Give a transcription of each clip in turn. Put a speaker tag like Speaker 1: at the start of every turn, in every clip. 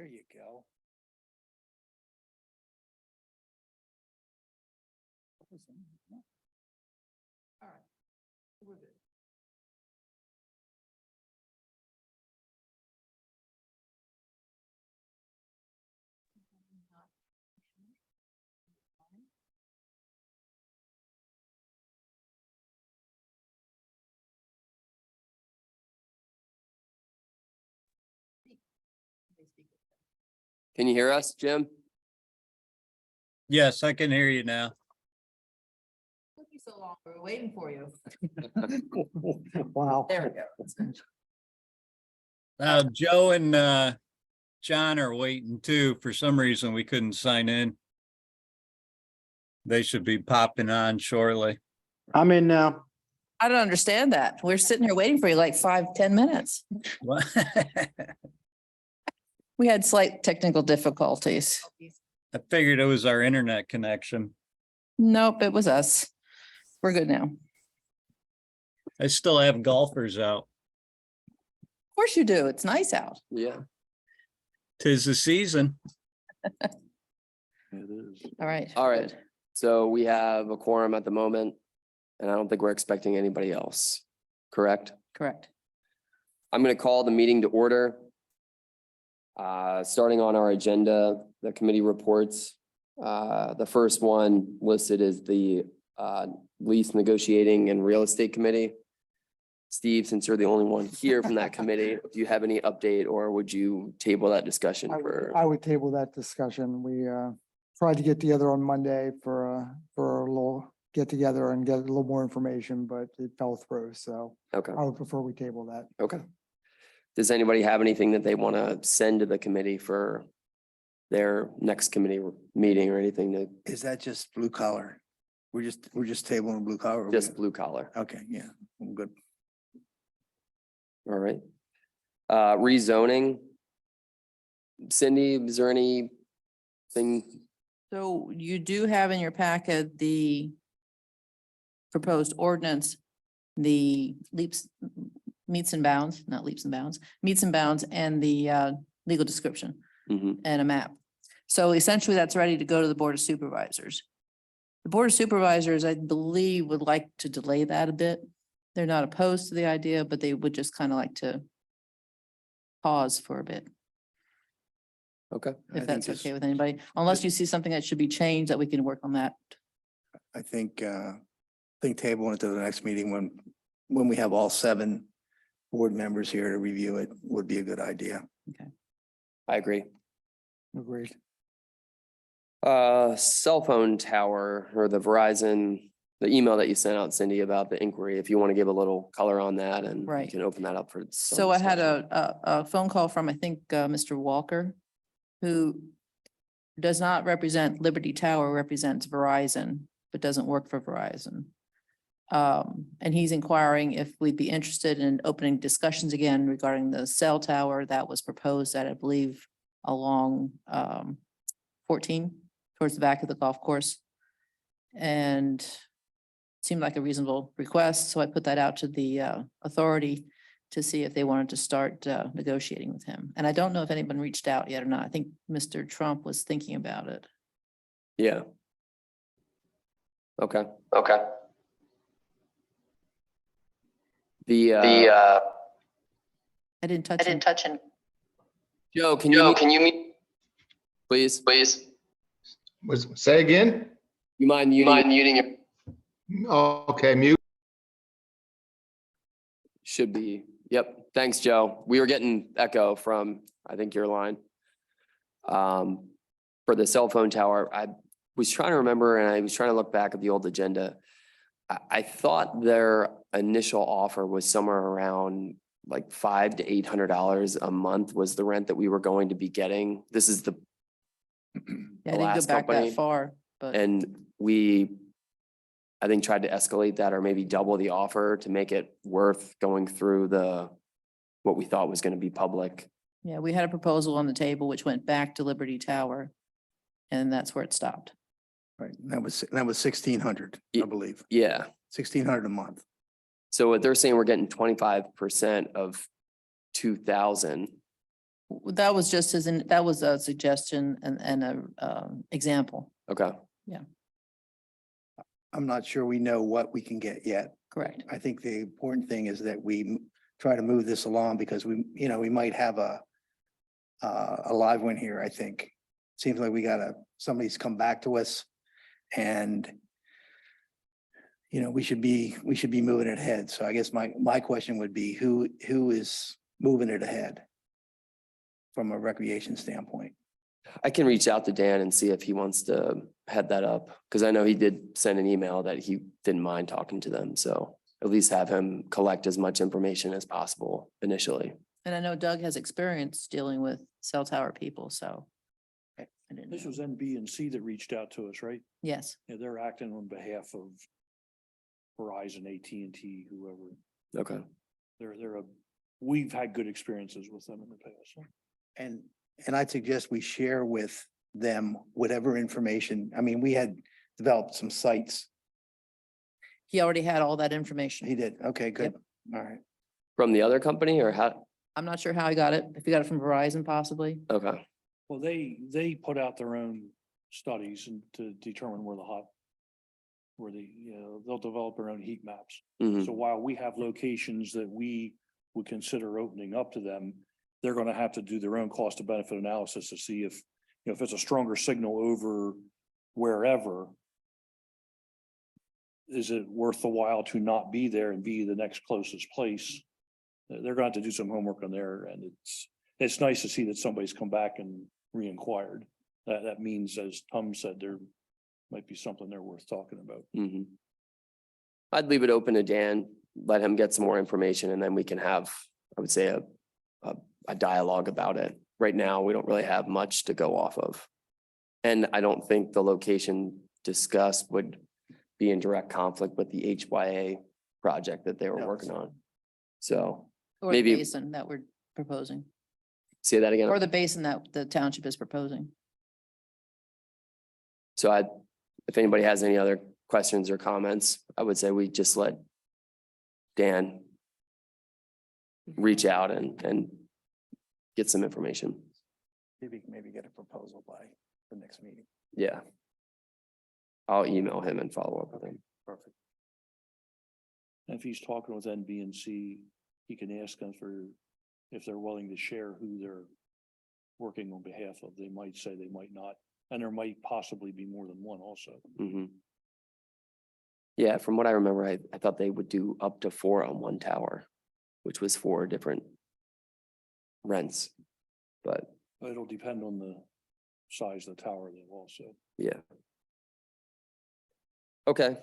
Speaker 1: There you go. All right. We're good.
Speaker 2: Can you hear us, Jim?
Speaker 3: Yes, I can hear you now.
Speaker 4: Took you so long. We were waiting for you.
Speaker 1: Wow.
Speaker 4: There we go.
Speaker 3: Joe and John are waiting too. For some reason, we couldn't sign in. They should be popping on shortly.
Speaker 1: I'm in now.
Speaker 4: I don't understand that. We're sitting here waiting for you like 5-10 minutes.
Speaker 3: What?
Speaker 4: We had slight technical difficulties.
Speaker 3: I figured it was our internet connection.
Speaker 4: Nope, it was us. We're good now. Of
Speaker 3: I still have golfers out.
Speaker 4: course you do. It's nice out.
Speaker 2: Yeah.
Speaker 3: 'Tis the season.
Speaker 2: It is.
Speaker 4: All right.
Speaker 2: All right.
Speaker 4: good.
Speaker 2: So we have a quorum at the moment, and I don't think we're expecting anybody else, correct?
Speaker 4: Correct.
Speaker 2: I'm going to call the meeting to order. Starting on our agenda, the committee reports. The first one listed is the lease negotiating and real estate committee. Steve, since you're the only one here from that committee, do you have any update or would you table that discussion for?
Speaker 5: I would table that discussion. We tried to get together on Monday for a little get together and get a little more information, but it fell through. So
Speaker 2: Okay,
Speaker 5: I would prefer we table that.
Speaker 2: okay. Does anybody have anything that they want to send to the committee for their next committee meeting or anything to
Speaker 1: Is that just blue collar? We're just tabling blue collar. or
Speaker 2: just
Speaker 1: we-
Speaker 2: blue collar?
Speaker 1: Okay, yeah, I'm good.
Speaker 2: All right. Rezoning. Cindy, is there anything?
Speaker 4: So you do have in your packet the proposed ordinance, the meets and bounds, not leaps and bounds, meets and bounds, and the legal description
Speaker 2: Mhm.
Speaker 4: and a map. So essentially that's ready to go to the Board of Supervisors. The Board of Supervisors, I believe, would like to delay that a bit. They're not opposed to the idea, but they would just kind of like to pause for a bit,
Speaker 1: Okay.
Speaker 4: if that's okay with anybody, unless you see something that should be changed that we can work on that.
Speaker 1: I think tabling it to the next meeting when we have all 7 board members here to review it would be a good idea.
Speaker 2: I agree.
Speaker 5: Agreed.
Speaker 2: Cell phone tower or the Verizon, the email that you sent out, Cindy, about the inquiry, if you want to give a little color on that and we
Speaker 4: Right.
Speaker 2: can open that up for. some
Speaker 4: So I had
Speaker 2: discussion.
Speaker 4: a phone call from, I think, Mr. Walker, who does not represent Liberty Tower, represents Verizon, but doesn't work for Verizon. And he's inquiring if we'd be interested in opening discussions again regarding the cell tower that was proposed at, I believe, along 14 towards the back of the golf course. And seemed like a reasonable request, so I put that out to the authority to see if they wanted to start negotiating with him. And I don't know if anyone reached out yet or not. I think Mr. Trump was thinking about it.
Speaker 2: Yeah. Okay. The,
Speaker 4: I didn't touch him.
Speaker 2: Joe, can you meet? Please,
Speaker 6: Say again?
Speaker 2: you mind muting it?
Speaker 6: Okay, mute.
Speaker 2: Should be. Yep. Thanks, Joe. We were getting echo from, I think, your line. For the cell phone tower, I was trying to remember and I was trying to look back at the old agenda. I thought their initial offer was somewhere around like $500 to $800 a month was the rent that we were going to be getting. This is the
Speaker 4: Yeah, I didn't go
Speaker 2: last
Speaker 4: back
Speaker 2: company.
Speaker 4: that far, but
Speaker 2: And we, I think, tried to escalate that or maybe double the offer to make it worth going through what we thought was going to be public.
Speaker 4: yeah, we had a proposal on the table which went back to Liberty Tower. And that's where it stopped.
Speaker 1: Right, that was 1,600, I
Speaker 2: Ye-
Speaker 1: believe,
Speaker 2: Yeah.
Speaker 1: 1,600 a month.
Speaker 2: So what they're saying, we're getting 25% of 2,000.
Speaker 4: That was just as an, that was a suggestion and a, example,
Speaker 2: Okay,
Speaker 1: I'm not sure we know what we can get yet.
Speaker 4: correct?
Speaker 1: I think the important thing is that we try to move this along because we, we might have a live one here, I think. Seems like somebody's come back to us and we should be moving it ahead. So I guess my question would be who is moving it ahead from a recreation standpoint?
Speaker 2: I can reach out to Dan and see if he wants to head that up, because I know he did send an email that he didn't mind talking to them, so at least have him collect as much information as possible initially.
Speaker 4: And I know Doug has experience dealing with cell tower people, so. I didn't
Speaker 7: This
Speaker 4: know.
Speaker 7: was NB and C that reached out to us, right?
Speaker 4: Yes,
Speaker 7: Yeah, they're acting on behalf of Verizon, AT&T, whoever.
Speaker 2: Okay,
Speaker 7: We've had good experiences with them in the past. So.
Speaker 1: And I'd suggest we share with them whatever information. I mean, we had developed some sites.
Speaker 4: he already had all that
Speaker 1: He
Speaker 4: information.
Speaker 1: did. Okay, good. All right.
Speaker 2: from the other company or how?
Speaker 4: I'm not sure how I got it. If you got it from Verizon possibly.
Speaker 2: Okay,
Speaker 7: Well, they put out their own studies and to determine they'll develop their own heat maps.
Speaker 2: mhm,
Speaker 7: So while we have locations that we would consider opening up to them, they're gonna have to do their own cost of benefit analysis to see if it's a stronger signal over wherever. Is it worth the while to not be there and be the next closest place? They're going to have to do some homework on there, and it's nice to see that somebody's come back and re-inquired. That means, as Tom said, there might be something there worth talking about.
Speaker 2: mhm. I'd leave it open to Dan, let him get some more information, and then we can have, I would say, a dialogue about it. Right now, we don't really have much to go off of. And I don't think the location discussed would be in direct conflict with the HYA project that they were
Speaker 1: No,
Speaker 2: working
Speaker 1: it's
Speaker 2: on. So,
Speaker 4: Or
Speaker 2: Maybe-
Speaker 4: the basin that we're proposing,
Speaker 2: say that again.
Speaker 4: or the basin that the township is proposing.
Speaker 2: So if anybody has any other questions or comments, I would say we just let Dan reach out and get some information.
Speaker 1: Maybe get a proposal by the next meeting.
Speaker 2: Yeah. I'll email him and follow up with him.
Speaker 1: Perfect.
Speaker 7: And if he's talking with NB and C, he can ask them if they're willing to share who they're working on behalf of. They might say they might not, and there might possibly be more than one also.
Speaker 2: Mhm. Yeah, from what I remember, I thought they would do up to 4 on one tower, which was 4 different rents. But
Speaker 7: But it'll depend on the size of the tower then also.
Speaker 2: yeah. Okay.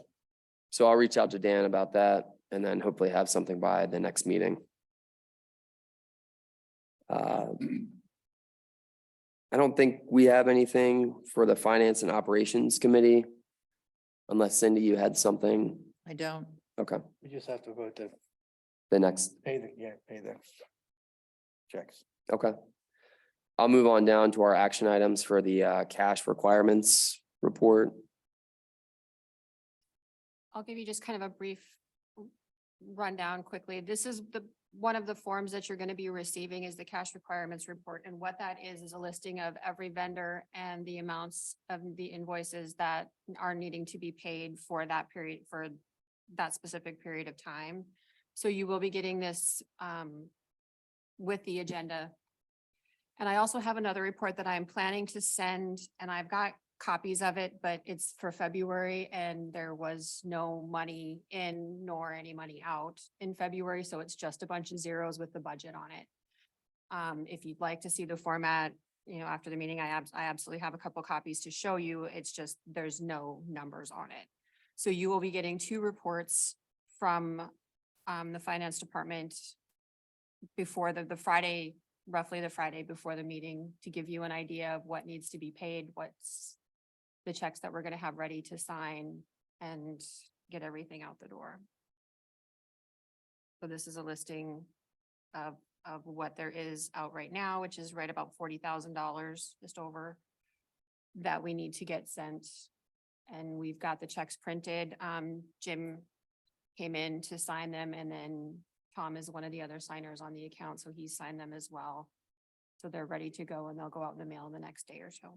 Speaker 2: So I'll reach out to Dan about that and then hopefully have something by the next meeting. I don't think we have anything for the Finance and Operations Committee. Unless Cindy, you had something.
Speaker 4: I don't.
Speaker 2: Okay,
Speaker 1: We just have to vote to
Speaker 2: the next,
Speaker 1: pay the checks.
Speaker 2: okay. I'll move on down to our action items for the cash requirements report.
Speaker 8: I'll give you just kind of a brief rundown quickly. This is one of the forms that you're going to be receiving is the cash requirements report. And what that is a listing of every vendor and the amounts of the invoices that are needing to be paid for that period, for that specific period of time. So you will be getting this with the agenda. And I also have another report that I'm planning to send, and I've got copies of it, but it's for February and there was no money in nor any money out in February. So it's just a bunch of zeros with the budget on it. If you'd like to see the format, after the meeting, I absolutely have a couple copies to show you. It's just, there's no numbers on it. So you will be getting 2 reports from the finance department before the Friday, roughly the Friday before the meeting, to give you an idea of what needs to be paid, what's the checks that we're going to have ready to sign and get everything out the door. So this is a listing of what there is out right now, which is right about $40,000, just over, that we need to get sent. And we've got the checks printed. Jim came in to sign them, and then Tom is one of the other signers on the account, so he signed them as well. So they're ready to go and they'll go out in the mail in the next day or so.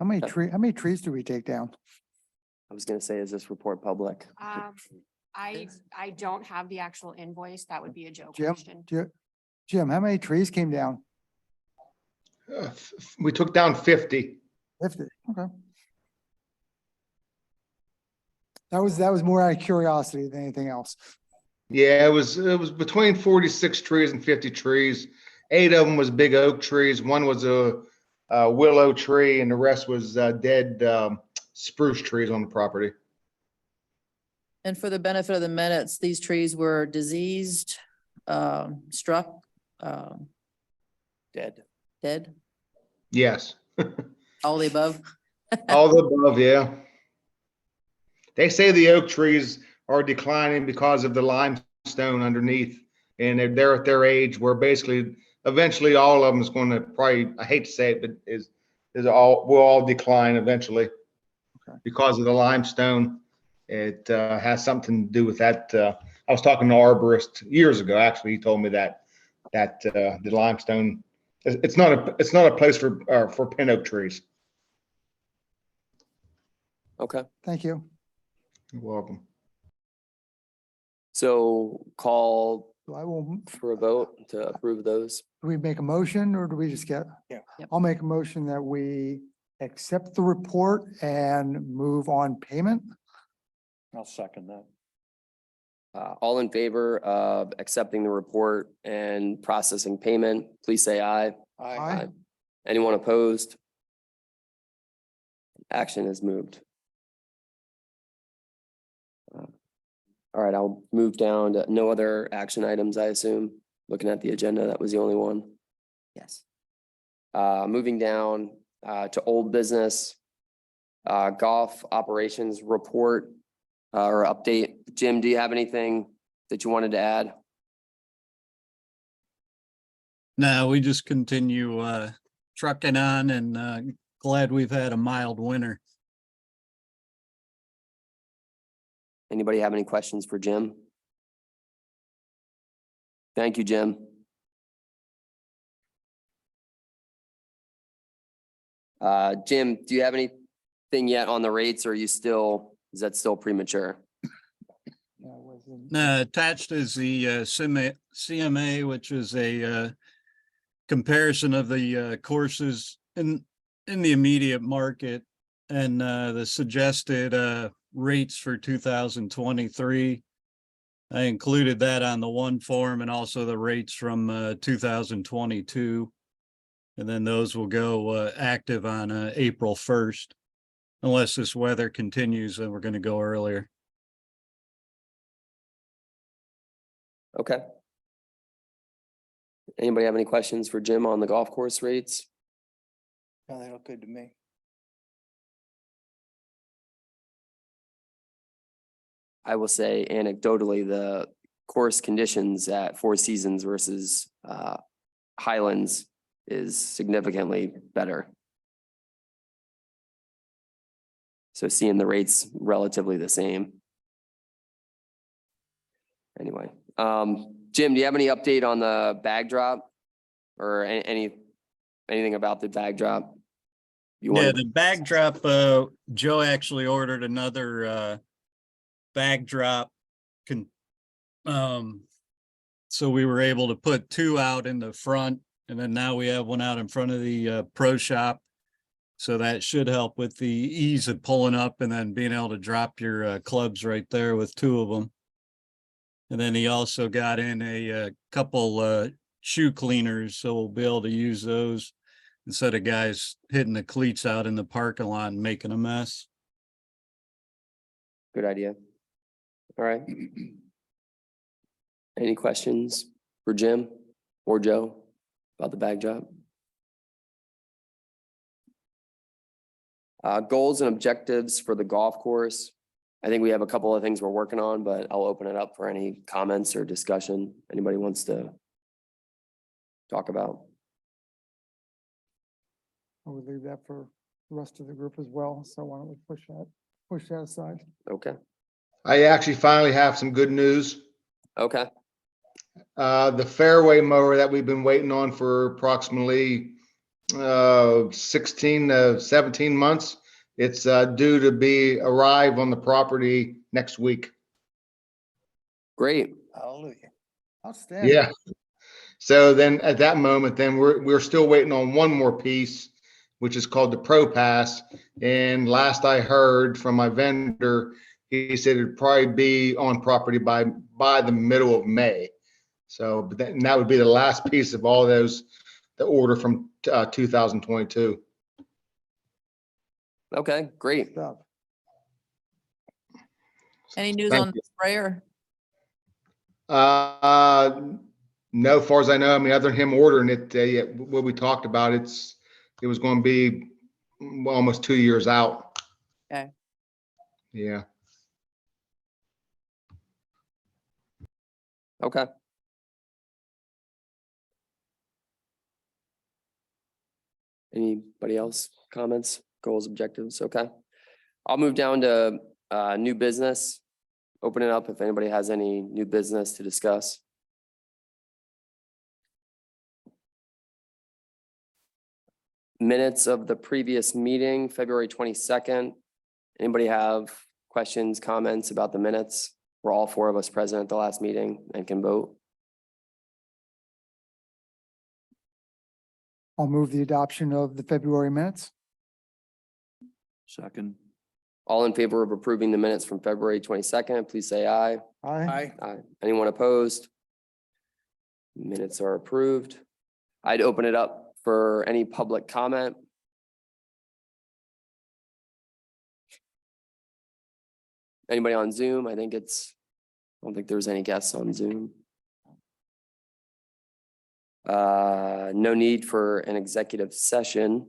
Speaker 5: How many trees do we take down?
Speaker 2: I was gonna say, is this report public?
Speaker 8: I don't have the actual invoice. That would be a joke
Speaker 5: Jim,
Speaker 8: question.
Speaker 5: Jim, how many trees came down?
Speaker 6: We took down 50.
Speaker 5: 50, okay. That was more out of curiosity than anything else.
Speaker 6: Yeah, it was between 46 trees and 50 trees. 8 of them was big oak trees. One was a willow tree, and the rest was dead spruce trees on the property.
Speaker 4: And for the benefit of the minutes, these trees were diseased, struck,
Speaker 2: Dead.
Speaker 4: dead,
Speaker 6: Yes,
Speaker 4: all the above.
Speaker 6: all the above, yeah. They say the oak trees are declining because of the limestone underneath, and they're at their age where basically eventually all of them is going to probably, I hate to say it, but will all decline eventually.
Speaker 5: Okay.
Speaker 6: Because of the limestone. It has something to do with that. I was talking to an arborist years ago. Actually, he told me that the limestone, it's not a place for pin oak trees.
Speaker 2: Okay,
Speaker 5: Thank you.
Speaker 6: You're welcome.
Speaker 2: so call
Speaker 5: So I will,
Speaker 2: for a vote to approve those.
Speaker 5: do we make a motion or do we just get?
Speaker 1: Yeah.
Speaker 4: Yep.
Speaker 5: I'll make a motion that we accept the report and move on payment.
Speaker 7: I'll second that.
Speaker 2: All in favor of accepting the report and processing payment, please say aye.
Speaker 5: Aye.
Speaker 2: Anyone opposed? Action is moved. All right, I'll move down to no other action items, I assume. Looking at the agenda, that was the only one.
Speaker 4: Yes.
Speaker 2: Moving down to old business. Golf operations report or update. Jim, do you have anything that you wanted to add?
Speaker 3: No, we just continue trucking on and glad we've had a mild winter.
Speaker 2: Anybody have any questions for Jim? Thank you, Jim. Jim, do you have anything yet on the rates or is that still premature?
Speaker 3: Attached is the CMA, which is a comparison of the courses in the immediate market and the suggested rates for 2023. I included that on the one form and also the rates from 2022. And then those will go active on April 1st. Unless this weather continues, then we're going to go earlier.
Speaker 2: Okay. Anybody have any questions for Jim on the golf course rates?
Speaker 1: No, they look good to me.
Speaker 2: I will say anecdotally, the course conditions at Four Seasons versus Highlands is significantly better. So seeing the rates relatively the same. Anyway, Jim, do you have any update on the bag drop or anything about the bag drop?
Speaker 3: Yeah, the bag drop, Joe actually ordered another bag drop. So we were able to put 2 out in the front, and then now we have one out in front of the pro shop. So that should help with the ease of pulling up and then being able to drop your clubs right there with 2 of them. And then he also got in a couple shoe cleaners, so we'll be able to use those instead of guys hitting the cleats out in the parking lot and making a mess.
Speaker 2: Good idea. All right. Any questions for Jim or Joe about the bag drop? Goals and objectives for the golf course. I think we have a couple of things we're working on, but I'll open it up for any comments or discussion anybody wants to talk about.
Speaker 5: I would leave that for the rest of the group as well. So why don't we push that aside?
Speaker 2: Okay.
Speaker 6: I actually finally have some good news.
Speaker 2: Okay.
Speaker 6: The fairway mower that we've been waiting on for approximately 16 to 17 months. It's due to arrive on the property next week.
Speaker 2: Great.
Speaker 1: Hallelujah.
Speaker 5: Outstanding.
Speaker 6: Yeah. So then at that moment, then we're still waiting on one more piece, which is called the Pro Pass. And last I heard from my vendor, he said it'd probably be on property by the middle of May. So, but that would be the last piece of all those, the order from 2022.
Speaker 2: Okay, great.
Speaker 5: Stuff.
Speaker 4: Any news
Speaker 6: Thank
Speaker 4: on the sprayer?
Speaker 6: No, as far as I know, I mean, other than him ordering it, yeah, what we talked about, it was going to be almost 2 years out.
Speaker 4: Okay.
Speaker 6: Yeah.
Speaker 2: Okay. Anybody else? Comments, goals, objectives? Okay. I'll move down to new business. Open it up if anybody has any new business to discuss. Minutes of the previous meeting, February 22nd. Anybody have questions, comments about the minutes? We're all four of us present at the last meeting and can vote.
Speaker 5: I'll move the adoption of the February minutes.
Speaker 7: Second.
Speaker 2: All in favor of approving the minutes from February 22nd, please say aye.
Speaker 5: Aye.
Speaker 2: Aye. Anyone opposed? Minutes are approved. I'd open it up for any public comment. Anybody on Zoom? I don't think there's any guests on Zoom. No need for an executive session.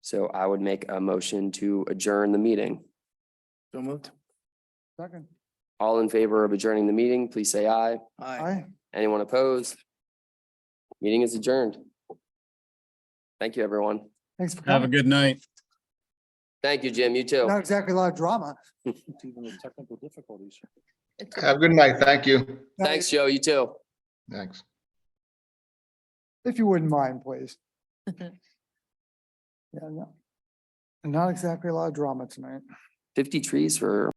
Speaker 2: So I would make a motion to adjourn the meeting.
Speaker 1: So moved.
Speaker 5: Second.
Speaker 2: All in favor of adjourning the meeting, please say aye.
Speaker 5: Aye.
Speaker 2: Anyone opposed? Meeting is adjourned. Thank you, everyone.
Speaker 5: Thanks for
Speaker 3: Have a
Speaker 5: coming.
Speaker 3: good night.
Speaker 2: Thank you, Jim. You too.
Speaker 5: Not exactly a lot of drama.
Speaker 7: It's even the technical difficulties.
Speaker 6: Have a good night. Thank you.
Speaker 2: Thanks, Joe. You too.
Speaker 6: Thanks.
Speaker 5: If you wouldn't mind, please. Yeah, no. Not exactly a lot of drama tonight.
Speaker 2: 50 trees for